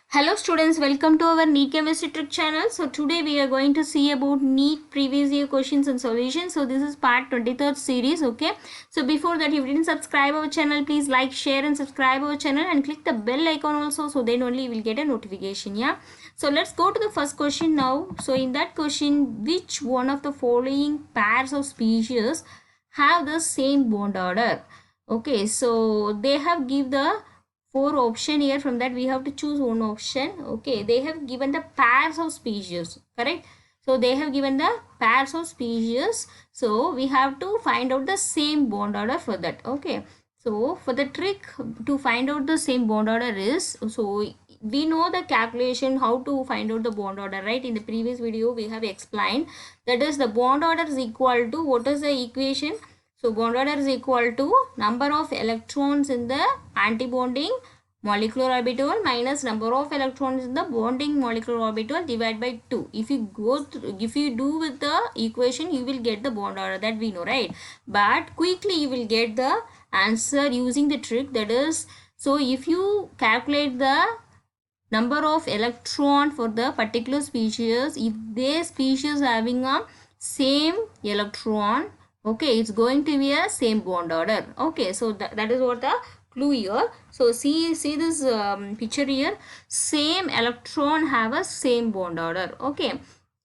Hello students, welcome to our NEET Chemistry Trick channel. So today we are going to see about NEET previous year questions and solutions. So this is part 23rd series, okay. So before that, if you didn't subscribe our channel, please like, share and subscribe our channel and click the bell icon also, so then only you will get a notification, yeah. So let's go to the first question now. So in that question, which one of the following pairs of species have the same bond order? Okay, so they have give the four option here. From that we have to choose one option. Okay, they have given the pairs of species, correct? So they have given the pairs of species, so we have to find out the same bond order for that. Okay, so for the trick to find out the same bond order is, so we know the calculation how to find out the bond order, right? In the previous video we have explained, that is the bond order is equal to, what is the equation? So bond order is equal to number of electrons in the antibonding molecular orbital minus number of electrons in the bonding molecular orbital divided by 2. If you do with the equation, you will get the bond order, that we know, right? But quickly you will get the answer using the trick, that is, so if you calculate the number of electron for the particular species, if their species having a same electron, okay, it's going to be a same bond order. Okay, so that is what the clue here. So see this picture here, same electron have a same bond order. Okay,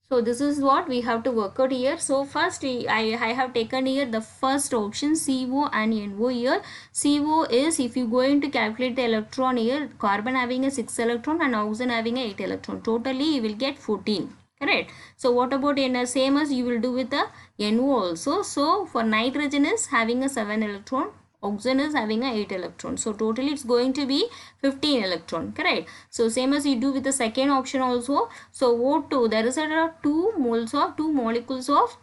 so this is what we have to work out here. So first I have taken here the first option, CO and NO here. CO is, if you going to calculate the electron here, carbon having a 6 electron and oxygen having a 8 electron, totally you will get 14, correct? So what about NO? Same as you will do with the NO also. So for nitrogen is having a 7 electron, oxygen is having a 8 electron, so totally it's going to be 15 electron, correct? So same as you do with the second option also. So O2, there is a 2 molecules of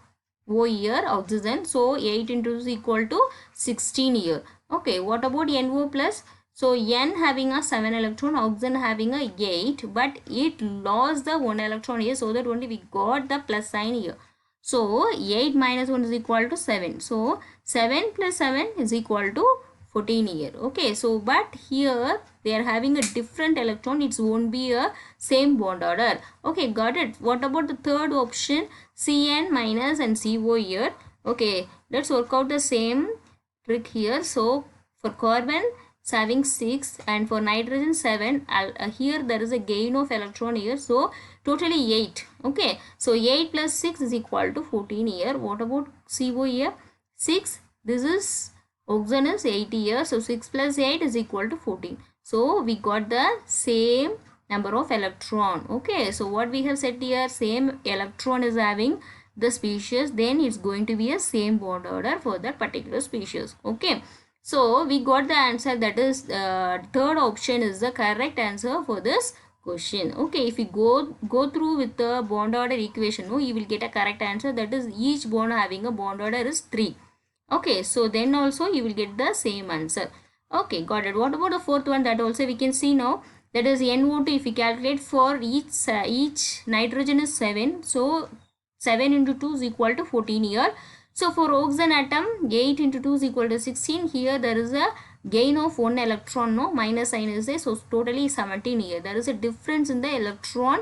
O here, oxygen, so 8 into is equal to 16 here. Okay, what about NO plus? So N having a 7 electron, oxygen having a 8, but it lost the 1 electron here, so that only we got the plus sign here. So 8 minus 1 is equal to 7. So 7 plus 7 is equal to 14 here. Okay, so but here they are having a different electron, it won't be a same bond order. Okay, got it. What about the third option, Cn minus and CO here? Okay, let's work out the same trick here. So for carbon it's having 6 and for nitrogen 7. Here there is a gain of electron here, so totally 8. Okay, so 8 plus 6 is equal to 14 here. What about CO here? 6, this is oxygen is 8 here, so 6 plus 8 is equal to 14. So we got the same number of electron. Okay, so what we have said here, same electron is having the species, then it's going to be a same bond order for that particular species. Okay, so we got the answer, that is third option is the correct answer for this question. Okay, if you go through with the bond order equation, no, you will get a correct answer, that is each bond having a bond order is 3. Okay, so then also you will get the same answer. Okay, got it. What about the fourth one? That also we can see now, that is NO2. If we calculate for each nitrogen is 7, so 7 into 2 is equal to 14 here. So for oxygen atom, 8 into 2 is equal to 16. Here there is a gain of 1 electron, no, minus sign is there, so totally 17 here. There is a difference in the electron,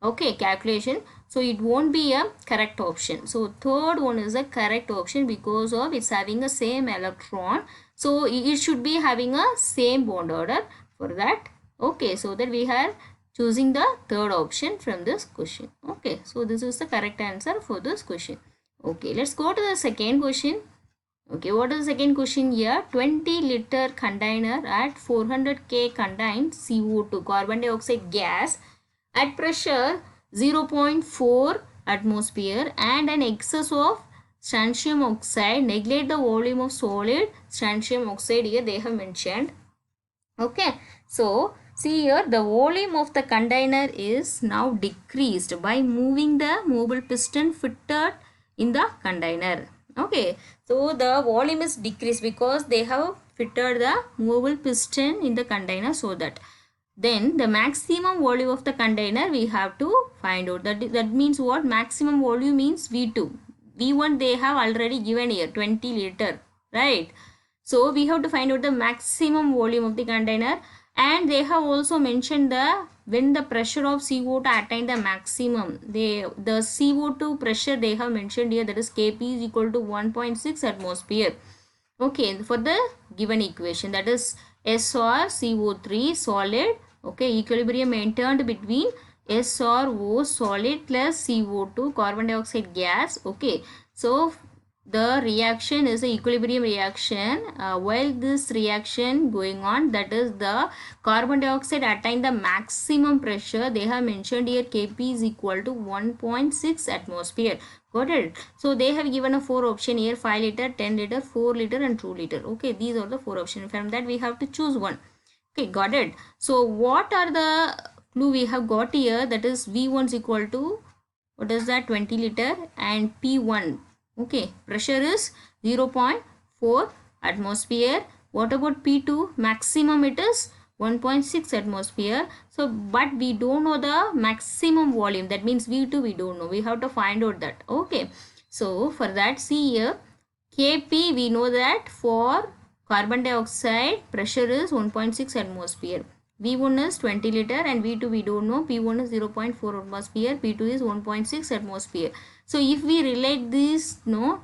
okay, calculation, so it won't be a correct option. So third one is a correct option because of it's having a same electron, so it should be having a same bond order for that. Okay, so that we are choosing the third option from this question. Okay, so this is the correct answer for this question. Okay, let's go to the second question. Okay, what is the second question here? 20 liter container at 400 K contains CO2, carbon dioxide gas, at pressure 0.4 atmosphere and an excess of strontium oxide. Neglect the volume of solid strontium oxide here they have mentioned. Okay, so see here, the volume of the container is now decreased by moving the mobile piston fitted in the container. Okay, so the volume is decreased because they have fitted the movable piston in the container, so that then the maximum volume of the container we have to find out. That means what? Maximum volume means V2. V1 they have already given here, 20 liter, right? So we have to find out the maximum volume of the container And they have also mentioned the when the pressure of CO2 attain the maximum, the CO2 pressure they have mentioned here, that is Kp is equal to 1.6 atmosphere. Okay, for the given equation, that is S or CO3 solid, okay, equilibrium maintained between S or O solid plus CO2 carbon dioxide gas. Okay, so the reaction is a equilibrium reaction. While this reaction going on, that is the carbon dioxide attain the maximum pressure, they have mentioned here Kp is equal to 1.6 atmosphere. Got it? So they have given a 4 option here: 5 liter, 10 liter, 4 liter and 2 liter. Okay, these are the 4 options. From that we have to choose one. Okay, got it? So what are the clue we have got here? That is V1 is equal to, what is that, 20 liter, and P1, okay, pressure is 0.4 atmosphere. What about P2? Maximum it is 1.6 atmosphere. So but we don't know the maximum volume, that means V2 we don't know, we have to find out that. Okay, so for that, see here, Kp we know that for carbon dioxide pressure is 1.6 atmosphere. V1 is 20 liter and V2 we don't know. P1 is 0.4 atmosphere. P2 is 1.6 atmosphere. So if we relate this, the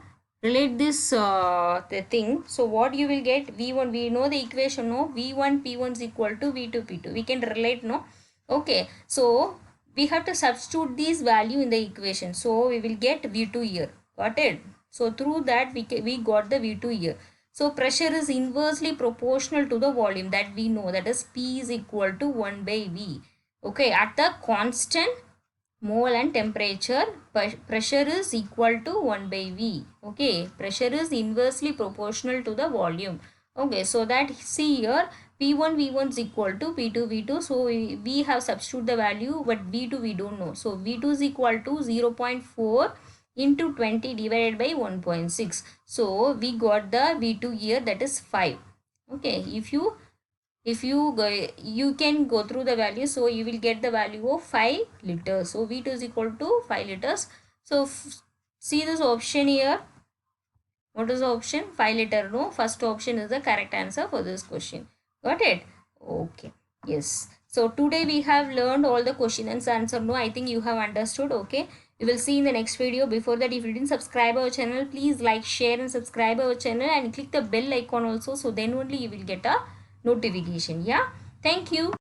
thing, so what you will get? V1, we know the equation, no? V1 P1 is equal to V2 P2. We can relate, no? Okay, so we have to substitute this value in the equation. So we will get V2 here. Got it? So through that we got the V2 here. So pressure is inversely proportional to the volume, that we know, that is P is equal to 1 by V. Okay, at the constant mole and temperature, pressure is equal to 1 by V. Okay, pressure is inversely proportional to the volume. Okay, so that, see here, P1 V1 is equal to P2 V2. So we have substitute the value, but V2 we don't know. So V2 is equal to 0.4 into 20 divided by 1.6. So we got the V2 here, that is 5. Okay, if you go, you can go through the value, so you will get the value of 5 liters. So V2 is equal to 5 liters. So see this option here. What is the option? 5 liter. No, first option is the correct answer for this question. Got it? Okay, yes. So today we have learned all the question and answer. No, I think you have understood. Okay, we will see in the next video. Before that, if you didn't subscribe our channel, please like, share and subscribe our channel and click the bell icon also, so then only you will get a notification. Yeah, thank you.